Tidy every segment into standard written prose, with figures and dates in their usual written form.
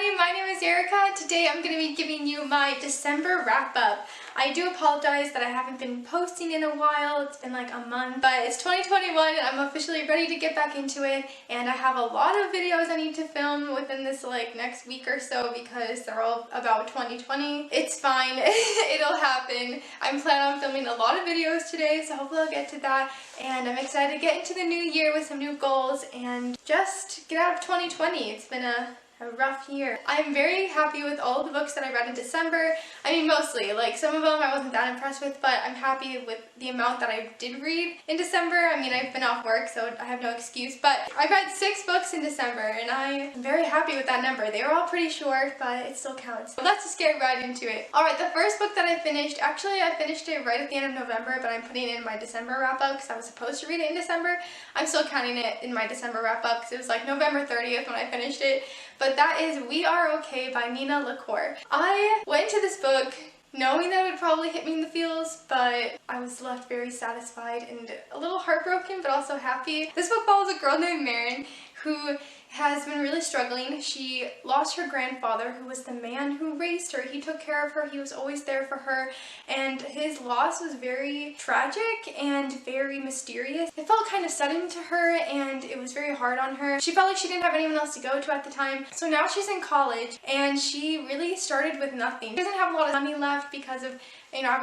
everybody, my name is Erica. Today I'm going to be giving you my December wrap-up. I do apologize that I haven't been posting in a while. It's been like a month, but it's 2021 and I'm officially ready to get back into it, and I have a lot of videos I need to film within this next week or so because they're all about 2020. It's fine. It'll happen. I'm planning on filming a lot of videos today, so hopefully I'll get to that, and I'm excited to get into the new year with some new goals and just get out of 2020. It's been a rough year. I'm very happy with all of the books that I read in December. I mean, mostly. Some of them I wasn't that impressed with, but I'm happy with the amount that I did read in December. I mean, I've been off work, so I have no excuse, but I read 6 books in December, and I am very happy with that number. They were all pretty short, but it still counts. So let's just get right into it. Alright, the first book that I finished, actually I finished it right at the end of November, but I'm putting it in my December wrap-up because I was supposed to read it in December. I'm still counting it in my December wrap-up because it was November 30th when I finished it. But that is We Are Okay by Nina LaCour. I went to this book knowing that it would probably hit me in the feels, but I was left very satisfied and a little heartbroken, but also happy. This book follows a girl named Marin who has been really struggling. She lost her grandfather, who was the man who raised her. He took care of her, he was always there for her, and his loss was very tragic and very mysterious. It felt kind of sudden to her, and it was very hard on her. She felt like she didn't have anyone else to go to at the time. So now she's in college, and she really started with nothing. She doesn't have a lot of money left because of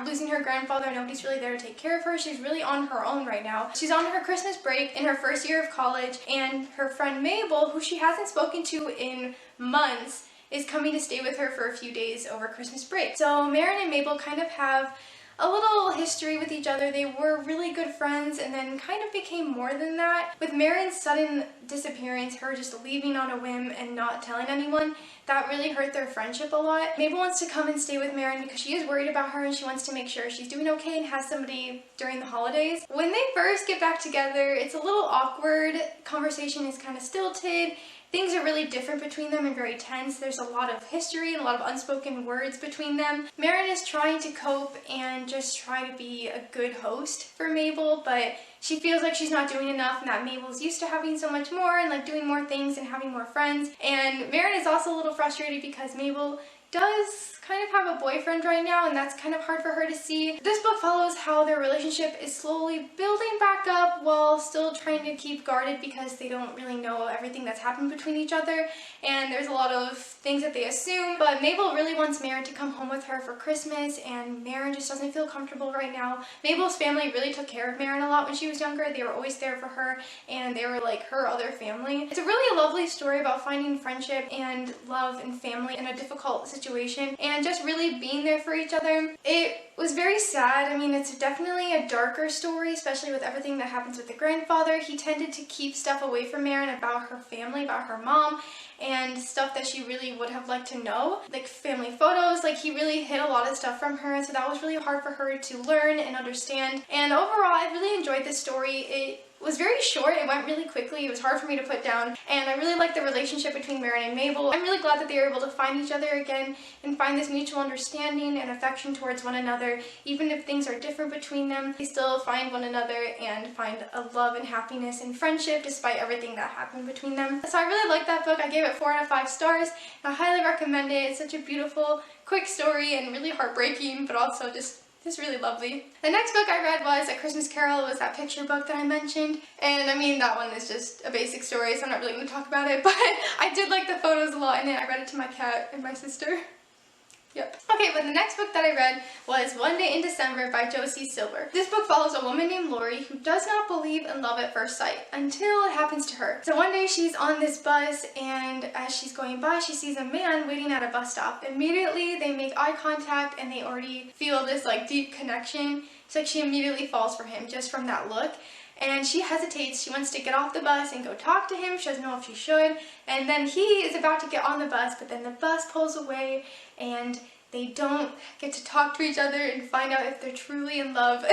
losing her grandfather. Nobody's really there to take care of her. She's really on her own right now. She's on her Christmas break in her first year of college, and her friend Mabel, who she hasn't spoken to in months, is coming to stay with her for a few days over Christmas break. So Marin and Mabel kind of have a little history with each other. They were really good friends and then kind of became more than that. With Marin's sudden disappearance, her just leaving on a whim and not telling anyone, that really hurt their friendship a lot. Mabel wants to come and stay with Marin because she is worried about her and she wants to make sure she's doing okay and has somebody during the holidays. When they first get back together, it's a little awkward. Conversation is kind of stilted. Things are really different between them and very tense. There's a lot of history and a lot of unspoken words between them. Marin is trying to cope and just try to be a good host for Mabel, but she feels like she's not doing enough and that Mabel's used to having so much more and doing more things and having more friends. And Marin is also a little frustrated because Mabel does kind of have a boyfriend right now, and that's kind of hard for her to see. This book follows how their relationship is slowly building back up while still trying to keep guarded because they don't really know everything that's happened between each other, and there's a lot of things that they assume. But Mabel really wants Marin to come home with her for Christmas, and Marin just doesn't feel comfortable right now. Mabel's family really took care of Marin a lot when she was younger. They were always there for her, and they were like her other family. It's a really lovely story about finding friendship and love and family in a difficult situation, and just really being there for each other. It was very sad. I mean, it's definitely a darker story, especially with everything that happens with the grandfather. He tended to keep stuff away from Marin about her family, about her mom, and stuff that she really would have liked to know, like family photos. He really hid a lot of stuff from her, so that was really hard for her to learn and understand. And overall, I really enjoyed this story. It was very short. It went really quickly. It was hard for me to put down, and I really liked the relationship between Marin and Mabel. I'm really glad that they were able to find each other again and find this mutual understanding and affection towards one another. Even if things are different between them, they still find one another and find a love and happiness and friendship despite everything that happened between them. So I really liked that book. I gave it 4 out of 5 stars. I highly recommend it. It's such a beautiful, quick story and really heartbreaking, but also just really lovely. The next book I read was A Christmas Carol. It was that picture book that I mentioned, and I mean, that one is just a basic story, so I'm not really going to talk about it, but I did like the photos a lot in it. I read it to my cat and my sister. Yep. Okay, but the next book that I read was One Day in December by Josie Silver. This book follows a woman named Lori who does not believe in love at first sight until it happens to her. So one day she's on this bus, and as she's going by, she sees a man waiting at a bus stop. Immediately they make eye contact and they already feel this deep connection. It's she immediately falls for him just from that look. And she hesitates. She wants to get off the bus and go talk to him. She doesn't know if she should. And then he is about to get on the bus, but then the bus pulls away and they don't get to talk to each other and find out if they're truly in love.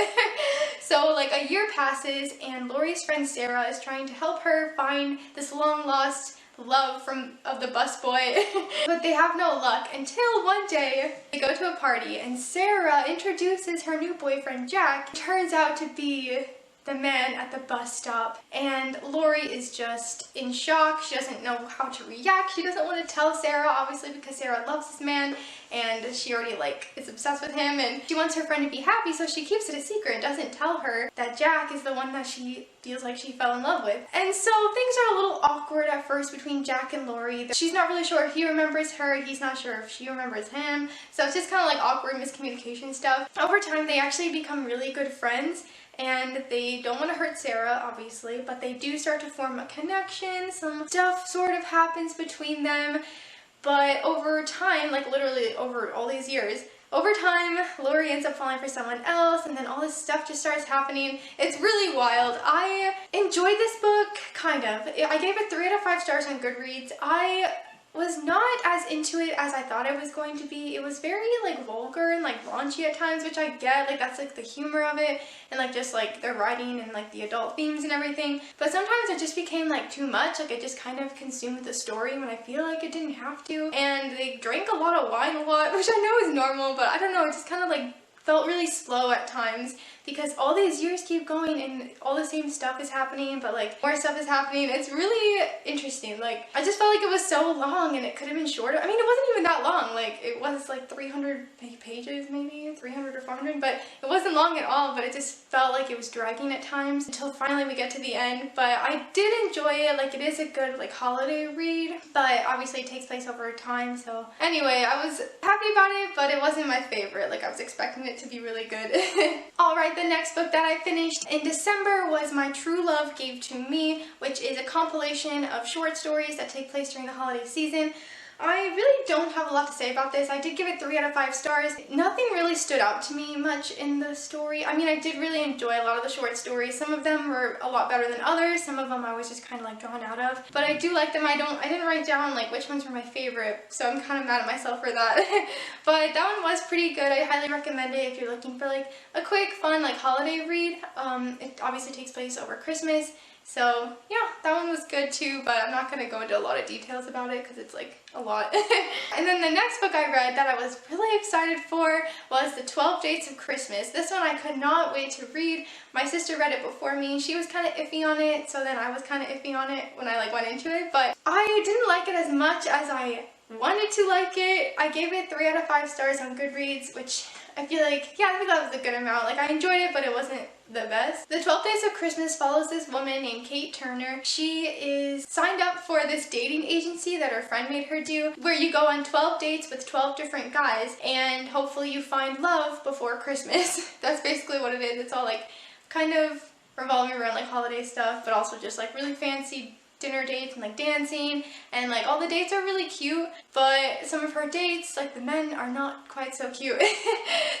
So a year passes, and Lori's friend Sarah is trying to help her find this long lost love of the busboy. But they have no luck until one day they go to a party and Sarah introduces her new boyfriend Jack. It turns out to be the man at the bus stop, and Lori is just in shock. She doesn't know how to react. She doesn't want to tell Sarah, obviously, because Sarah loves this man and she already like is obsessed with him, and she wants her friend to be happy, so she keeps it a secret and doesn't tell her that Jack is the one that she feels like she fell in love with. And so things are a little awkward at first between Jack and Lori. She's not really sure if he remembers her, he's not sure if she remembers him, so it's just kind of like awkward miscommunication stuff. Over time they actually become really good friends, and they don't want to hurt Sarah, obviously, but they do start to form a connection. Some stuff sort of happens between them, but over time, like literally over all these years, over time, Lori ends up falling for someone else, and then all this stuff just starts happening. It's really wild. I enjoyed this book, kind of. I gave it 3 out of 5 stars on Goodreads. I was not as into it as I thought it was going to be. It was very like vulgar and like raunchy at times, which I get, like that's like the humor of it, and like just like the writing and like the adult themes and everything. But sometimes it just became like too much, like it just kind of consumed the story when I feel like it didn't have to. And they drank a lot of wine a lot, which I know is normal, but I don't know, it just kind of like felt really slow at times, because all these years keep going and all the same stuff is happening, but like more stuff is happening. It's really interesting. Like I just felt like it was so long and it could have been shorter. I mean, it wasn't even that long. Like it was like 300 pages, maybe 300 or 400, but it wasn't long at all. But it just felt like it was dragging at times until finally we get to the end. But I did enjoy it. Like it is a good like holiday read, but obviously it takes place over time. So anyway, I was happy about it, but it wasn't my favorite. Like I was expecting it to be really good. Alright, the next book that I finished in December was My True Love Gave to Me, which is a compilation of short stories that take place during the holiday season. I really don't have a lot to say about this. I did give it 3 out of 5 stars. Nothing really stood out to me much in the story. I mean, I did really enjoy a lot of the short stories. Some of them were a lot better than others. Some of them I was just kind of like drawn out of. But I do like them. I didn't write down like which ones were my favorite, so I'm kind of mad at myself for that. But that one was pretty good. I highly recommend it if you're looking for like a quick, fun like holiday read. It obviously takes place over Christmas. So yeah, that one was good too, but I'm not going to go into a lot of details about it because it's like a lot. And then the next book I read that I was really excited for was The 12 Dates of Christmas. This one I could not wait to read. My sister read it before me. She was kind of iffy on it, so then I was kind of iffy on it when I like went into it, but I didn't like it as much as I wanted to like it. I gave it 3 out of 5 stars on Goodreads, which I feel like, yeah, I think that was a good amount. Like I enjoyed it, but it wasn't the best. The 12 Days of Christmas follows this woman named Kate Turner. She is signed up for this dating agency that her friend made her do, where you go on 12 dates with 12 different guys and hopefully you find love before Christmas. That's basically what it is. It's all like kind of revolving around like holiday stuff, but also just like really fancy dinner dates and like dancing, and like all the dates are really cute, but some of her dates, like the men, are not quite so cute.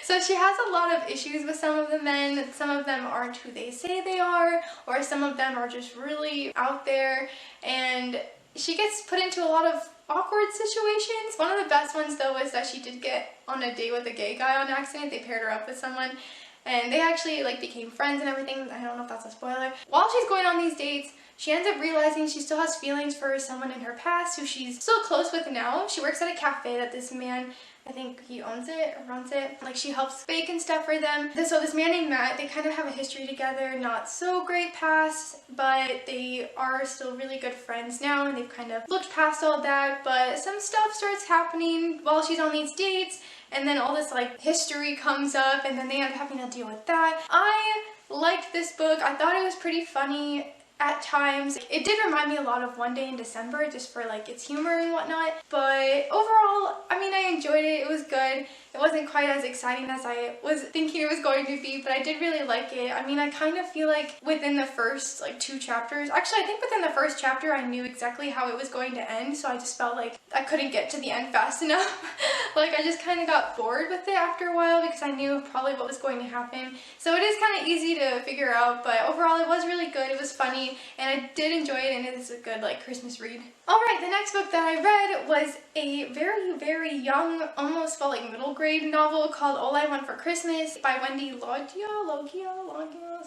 So she has a lot of issues with some of the men. Some of them aren't who they say they are, or some of them are just really out there, and she gets put into a lot of awkward situations. One of the best ones though is that she did get on a date with a gay guy on accident. They paired her up with someone and they actually like became friends and everything. I don't know if that's a spoiler. While she's going on these dates, she ends up realizing she still has feelings for someone in her past who she's still close with now. She works at a cafe that this man, I think he owns it or runs it. Like she helps bake and stuff for them. So this man named Matt, they kind of have a history together, not so great past, but they are still really good friends now and they've kind of looked past all that. But some stuff starts happening while she's on these dates, and then all this like history comes up and then they end up having to deal with that. I liked this book. I thought it was pretty funny at times. It did remind me a lot of One Day in December, just for like its humor and whatnot, but overall, I mean, I enjoyed it. It was good. It wasn't quite as exciting as I was thinking it was going to be, but I did really like it. I mean, I kind of feel like within the first like 2 chapters, actually I think within the first chapter I knew exactly how it was going to end, so I just felt like I couldn't get to the end fast enough. Like I just kind of got bored with it after a while because I knew probably what was going to happen. So it is kind of easy to figure out, but overall it was really good. It was funny and I did enjoy it, and it is a good like Christmas read. Alright, the next book that I read was a very, very young, almost felt like middle grade grade novel called All I Want for Christmas by Wendy Logia,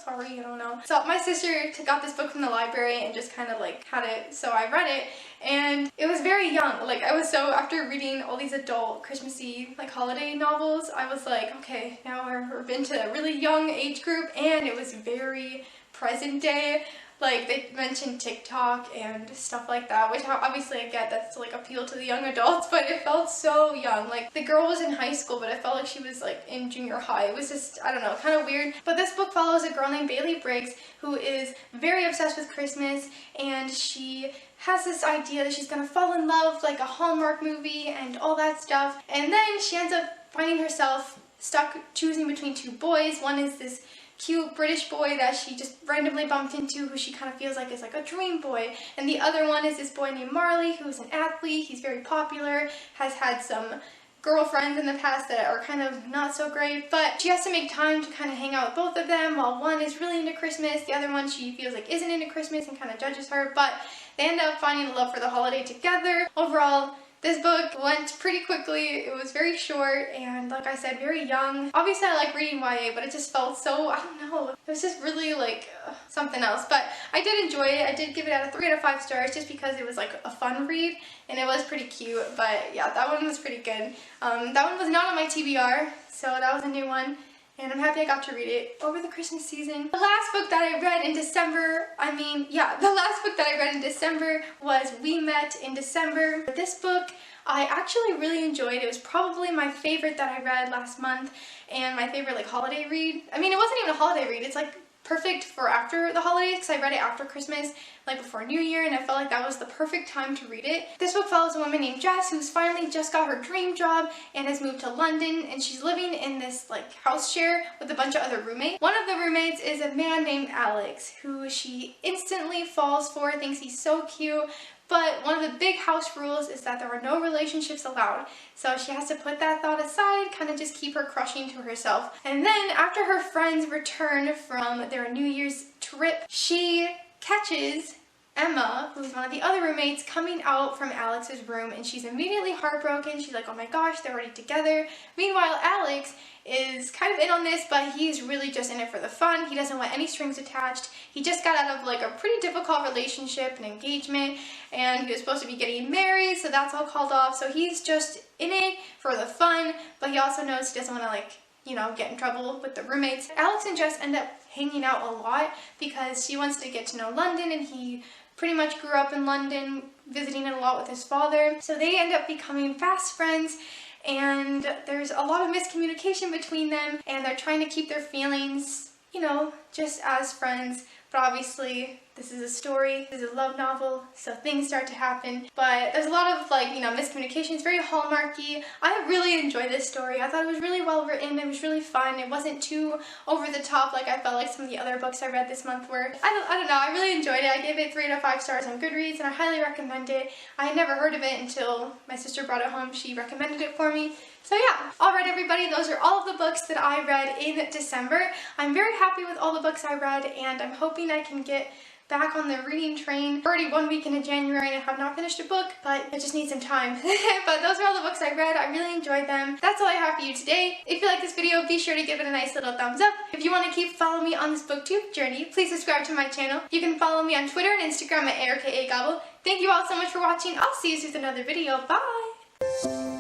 sorry, I don't know. So my sister got this book from the library and just kind of like had it, so I read it, and it was very young. Like I was so, after reading all these adult Christmassy like holiday novels, I was like, okay, now we're into a really young age group, and it was very present day. Like they mentioned TikTok and stuff like that, which obviously I get that's like appeal to the young adults, but it felt so young. Like the girl was in high school, but it felt like she was like in junior high. It was just, I don't know, kind of weird. But this book follows a girl named Bailey Briggs who is very obsessed with Christmas, and she has this idea that she's gonna fall in love like a Hallmark movie and all that stuff. And then she ends up finding herself stuck choosing between two boys. One is this cute British boy that she just randomly bumped into, who she kind of feels like is like a dream boy, and the other one is this boy named Marley, who's an athlete. He's very popular, has had some girlfriends in the past that are kind of not so great, but she has to make time to kind of hang out with both of them, while one is really into Christmas, the other one she feels like isn't into Christmas and kind of judges her, but they end up finding love for the holiday together. Overall, this book went pretty quickly. It was very short and, like I said, very young. Obviously I like reading YA, but it just felt so, I don't know, it was just really like something else. But I did enjoy it. I did give it out of 3 out of 5 stars just because it was like a fun read and it was pretty cute. But yeah, that one was pretty good. That one was not on my TBR, so that was a new one. And I'm happy I got to read it over the Christmas season. The last book that I read in December, the last book that I read in December was We Met in December. This book I actually really enjoyed. It was probably my favorite that I read last month, and my favorite like holiday read. I mean, it wasn't even a holiday read. It's like perfect for after the holidays because I read it after Christmas, like before New Year, and I felt like that was the perfect time to read it. This book follows a woman named Jess who's finally just got her dream job and has moved to London, and she's living in this like house share with a bunch of other roommates. One of the roommates is a man named Alex who she instantly falls for, thinks he's so cute. But one of the big house rules is that there are no relationships allowed. So she has to put that thought aside, kind of just keep her crushing to herself. And then after her friends return from their New Year's trip, she catches Emma, who's one of the other roommates, coming out from Alex's room, and she's immediately heartbroken. She's like, oh my gosh, they're already together. Meanwhile, Alex is kind of in on this, but he's really just in it for the fun. He doesn't want any strings attached. He just got out of like a pretty difficult relationship, an engagement, and he was supposed to be getting married, so that's all called off. So he's just in it for the fun, but he also knows he doesn't want to like, you know, get in trouble with the roommates. Alex and Jess end up hanging out a lot because she wants to get to know London, and he pretty much grew up in London, visiting it a lot with his father. So they end up becoming fast friends, and there's a lot of miscommunication between them, and they're trying to keep their feelings, you know, just as friends. But obviously, this is a story, this is a love novel, so things start to happen. But there's a lot of like, you know, miscommunication. It's very Hallmarky. I really enjoyed this story. I thought it was really well written. It was really fun. It wasn't too over the top like I felt like some of the other books I read this month were. I don't know. I really enjoyed it. I gave it 3 out of 5 stars on Goodreads, and I highly recommend it. I had never heard of it until my sister brought it home. She recommended it for me. So yeah, alright everybody, those are all of the books that I read in December. I'm very happy with all the books I read, and I'm hoping I can get back on the reading train. Already 1 week into January and I have not finished a book, but I just need some time. But those are all the books I read. I really enjoyed them. That's all I have for you today. If you like this video, be sure to give it a nice little thumbs up. If you want to keep following me on this booktube journey, please subscribe to my channel. You can follow me on Twitter and Instagram at ARKAGobble. Thank you all so much for watching. I'll see you with another video. Bye!